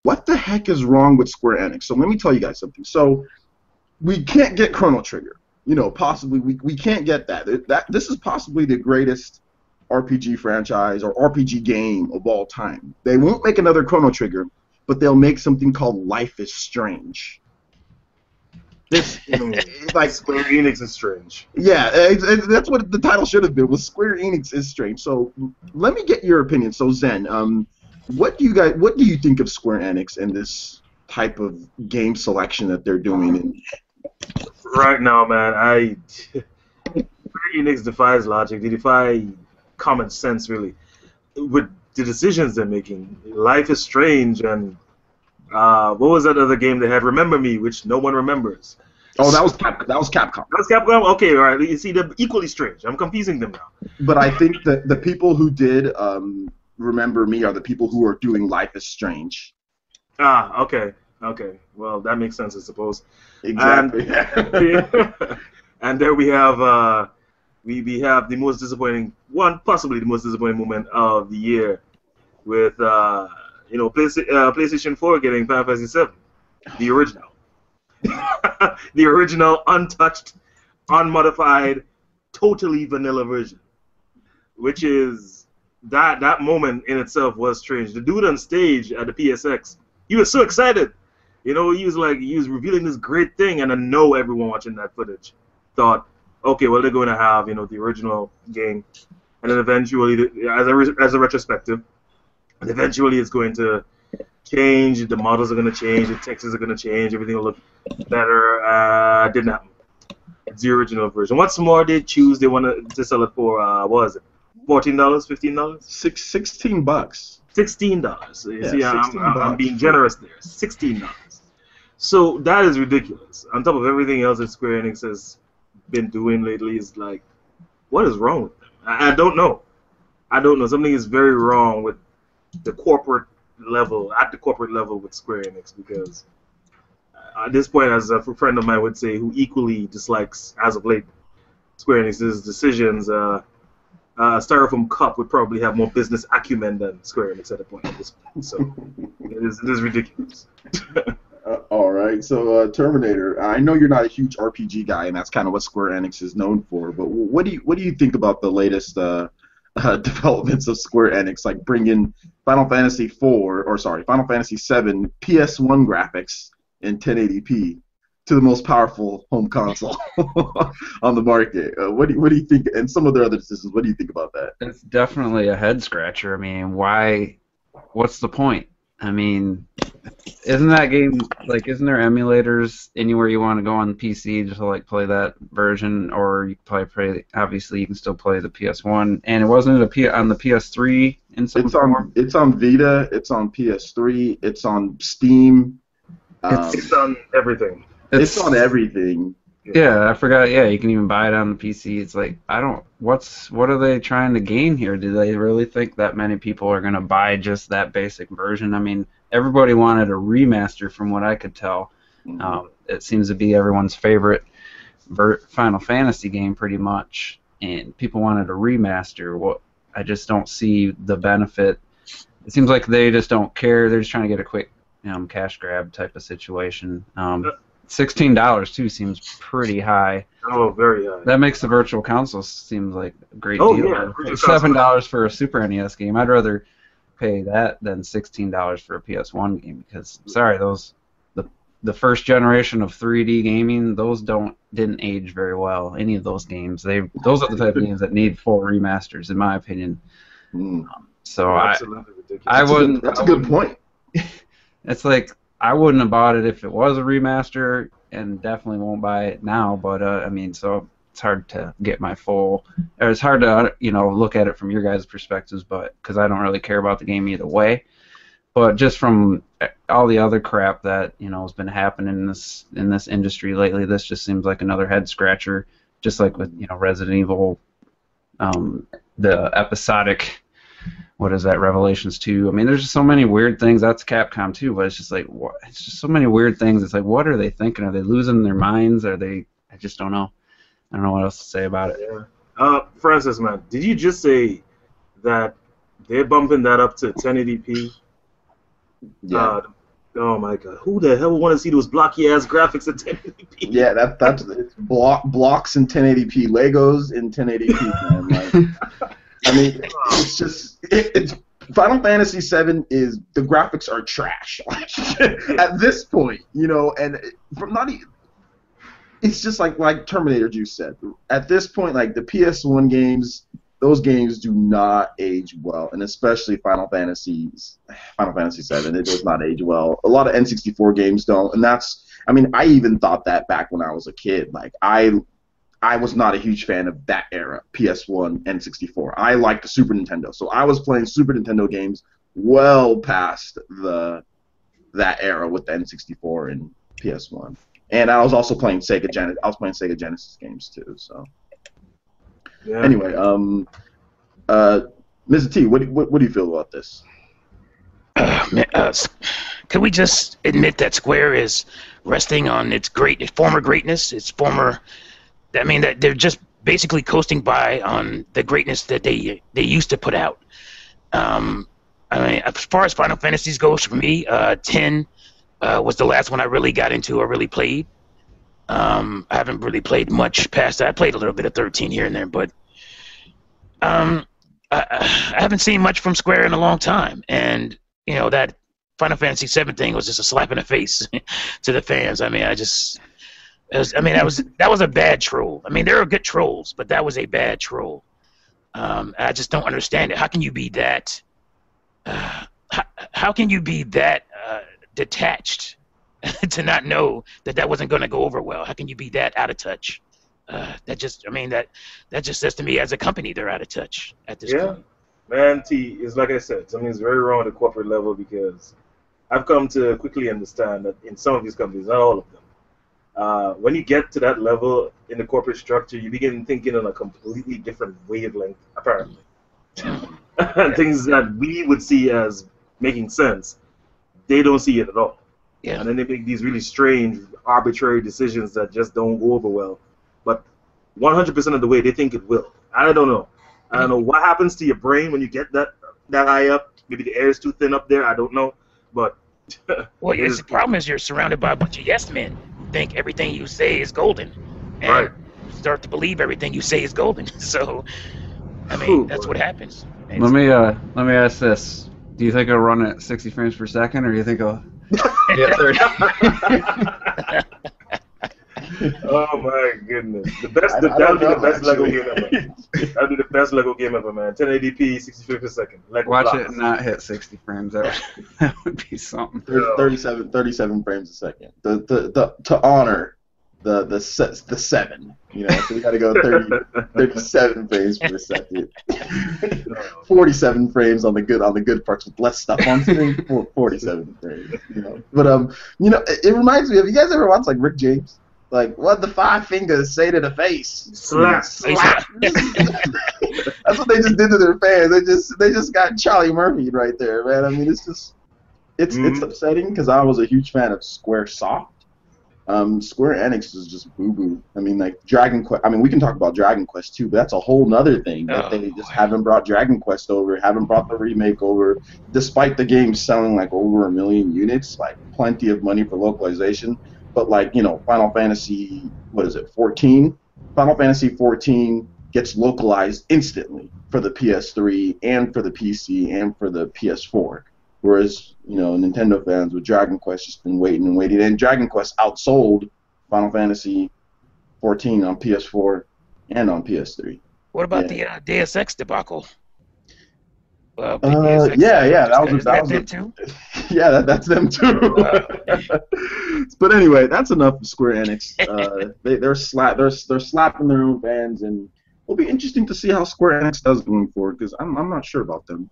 what the heck is wrong with Square Enix? So let me tell you guys something. So we can't get Chrono Trigger. Possibly we can't get that. This is possibly the greatest RPG franchise or RPG game of all time. They won't make another Chrono Trigger, but they'll make something called Life is Strange. This like Square Enix is strange. Yeah, that's what the title should have been. Was Square Enix is strange. So let me get your opinion. So Zen, what do you think of Square Enix and this type of game selection that they're doing? Right now, man, Square Enix defies logic. They defy common sense, really, with the decisions they're making. Life is Strange, and what was that other game they had? Remember Me, which no one remembers. Oh, that was Capcom. That was Capcom? Okay, all right. You see, they're equally strange. I'm confusing them now. But I think that the people who did Remember Me are the people who are doing Life is Strange. Ah, okay. Okay. Well, that makes sense, I suppose. Exactly. And there we have we have the most disappointing possibly the most disappointing moment of the year with PlayStation 4 getting Final Fantasy VII, the original. The original, untouched, unmodified, totally vanilla version. Which is, that moment in itself was strange. The dude on stage at the PSX, he was so excited. He was revealing this great thing, and I know everyone watching that footage thought, okay, well, they're going to have, the original game, and then eventually, as a retrospective, and eventually it's going to change, the models are going to change, the textures are going to change, everything will look better. Didn't happen. It's the original version. What's more, they wanted to sell it for, what was it, $14, $15? $16. $16. You see, $16. I'm being generous there. $16. So that is ridiculous. On top of everything else that Square Enix has been doing lately, is like, what is wrong with them? I don't know. Something is very wrong with the corporate level, with Square Enix, because at this point, as a friend of mine would say, who equally dislikes, as of late, Square Enix's decisions, Styrofoam Cup would probably have more business acumen than Square Enix at a point at this point. So it is ridiculous. All right, so Terminator. I know you're not a huge RPG guy, and that's kind of what Square Enix is known for. But what do you think about the latest developments of Square Enix, like bringing Final Fantasy VII PS1 graphics in 1080p to the most powerful home console on the market? What do you think? And some of their other decisions. What do you think about that? It's definitely a head scratcher. I mean, why? What's the point? I mean, isn't there emulators anywhere you want to go on the PC just to play that version, or you can obviously you can still play the PS1, and it wasn't on the PS3 in some form? It's on Vita, it's on PS3, it's on Steam. It's on everything. It's on everything. Yeah, I forgot. Yeah, you can even buy it on the PC. It's like, what are they trying to gain here? Do they really think that many people are going to buy just that basic version? I mean, everybody wanted a remaster from what I could tell. Mm-hmm. It seems to be everyone's favorite Final Fantasy game pretty much, and people wanted a remaster. Well, I just don't see the benefit. It seems like they just don't care. They're just trying to get a quick cash grab type of situation. $16 too seems pretty high. Oh, very high. That makes the Virtual Console seem like a great deal. Yeah, $7 for a Super NES game. I'd rather pay that than $16 for a PS1 game, because sorry, the first generation of 3D gaming, those didn't age very well. Any of those games, those are the type of games that need full remasters, in my opinion. So I wouldn't. That's a good point. It's like, I wouldn't have bought it if it was a remaster, and definitely won't buy it now. But I mean, so it's hard to get it's hard to look at it from your guys' perspectives, but because I don't really care about the game either way. But just from all the other crap that has been happening in this industry lately, this just seems like another head scratcher. Just like with Resident Evil, the episodic. What is that, Revelations 2? I mean, there's just so many weird things. That's Capcom too, but it's just like, what? It's just so many weird things. It's like, what are they thinking? Are they losing their minds? I just don't know. I don't know what else to say about it. Yeah. Francis, man, did you just say that they're bumping that up to 1080p? Yeah. Oh my god, who the hell would want to see those blocky ass graphics at 1080p? Yeah, that's it's blocks in 1080p, Legos in 1080p, man. Like, I mean, it's just it's Final Fantasy VII is the graphics are trash at this point, you know, and from not even. It's just like Terminator Juice said. At this point, like the PS1 games, those games do not age well, and especially Final Fantasy VII. It does not age well. A lot of N64 games don't, and I mean, I even thought that back when I was a kid. Like I was not a huge fan of that era, PS1, N64. I liked the Super Nintendo, so I was playing Super Nintendo games well past that era with the N64 and PS1. And I was also playing Sega Genesis. I was playing Sega Genesis games too. So yeah. Anyway, Mr. T, what do you feel about this? Can we just admit that Square is resting on its former greatness? I mean, that they're just basically coasting by on the greatness that they used to put out. I mean, as far as Final Fantasies goes, for me, 10. Was the last one I really got into or really played. I haven't really played much past that. I played a little bit of 13 here and there, but I haven't seen much from Square in a long time. And, you know, that Final Fantasy VII thing was just a slap in the face to the fans. I mean, that was a bad troll. I mean, there are good trolls, but that was a bad troll. I just don't understand it. How can you be that? How can you be that detached to not know that wasn't going to go over well? How can you be that out of touch? That just says to me, as a company, they're out of touch at this point. Man, T, is like I said, something is very wrong at the corporate level, because I've come to quickly understand that in some of these companies, not all of them, when you get to that level in the corporate structure, you begin thinking on a completely different wavelength, apparently. Things that we would see as making sense, they don't see it at all. Yeah. And then they make these really strange, arbitrary decisions that just don't go over well. But 100% of the way, they think it will. I don't know. I don't know what happens to your brain when you get that high up. Maybe the air is too thin up there. I don't know. But well, the problem is you're surrounded by a bunch of yes men who think everything you say is golden, and start to believe everything you say is golden. So, I mean, that's what happens. Let me ask this. Do you think it'll run at 60 frames per second, or do you think it'll... Yeah, 30. Oh my goodness. That'll be the best Lego game ever. That'll be the best Lego game ever, man. 1080p, 60 frames per second. Lego Watch blocks. it not hit 60 frames. That would be something. 37 frames a second. To honor the 7, you know, so we got to go 37 frames per second. 47 frames on the good parts with less stuff on screen. 47 frames, you know. But you know, it reminds me of, you guys ever watch like Rick James? Like, what the 5 fingers say to the face? Slap. Slap. That's what they just did to their fans. They just got Charlie Murphy right there, man. I mean, it's upsetting, because I was a huge fan of Square Soft. Square Enix is just boo-boo. I mean, like Dragon Quest. I mean, we can talk about Dragon Quest too, but that's a whole nother thing that they just haven't brought Dragon Quest over, haven't brought the remake over, despite the game selling like over 1 million units, like plenty of money for localization. But like, you know, Final Fantasy, 14? Final Fantasy 14 gets localized instantly for the PS3 and for the PC and for the PS4. Whereas, you know, Nintendo fans with Dragon Quest just been waiting and waiting. And Dragon Quest outsold Final Fantasy 14 on PS4 and on PS3. What about the Deus Ex debacle? That was them too. Yeah, that's them too. But anyway, that's enough of Square Enix. They're slapping their own fans, and it'll be interesting to see how Square Enix does going forward, because I'm not sure about them.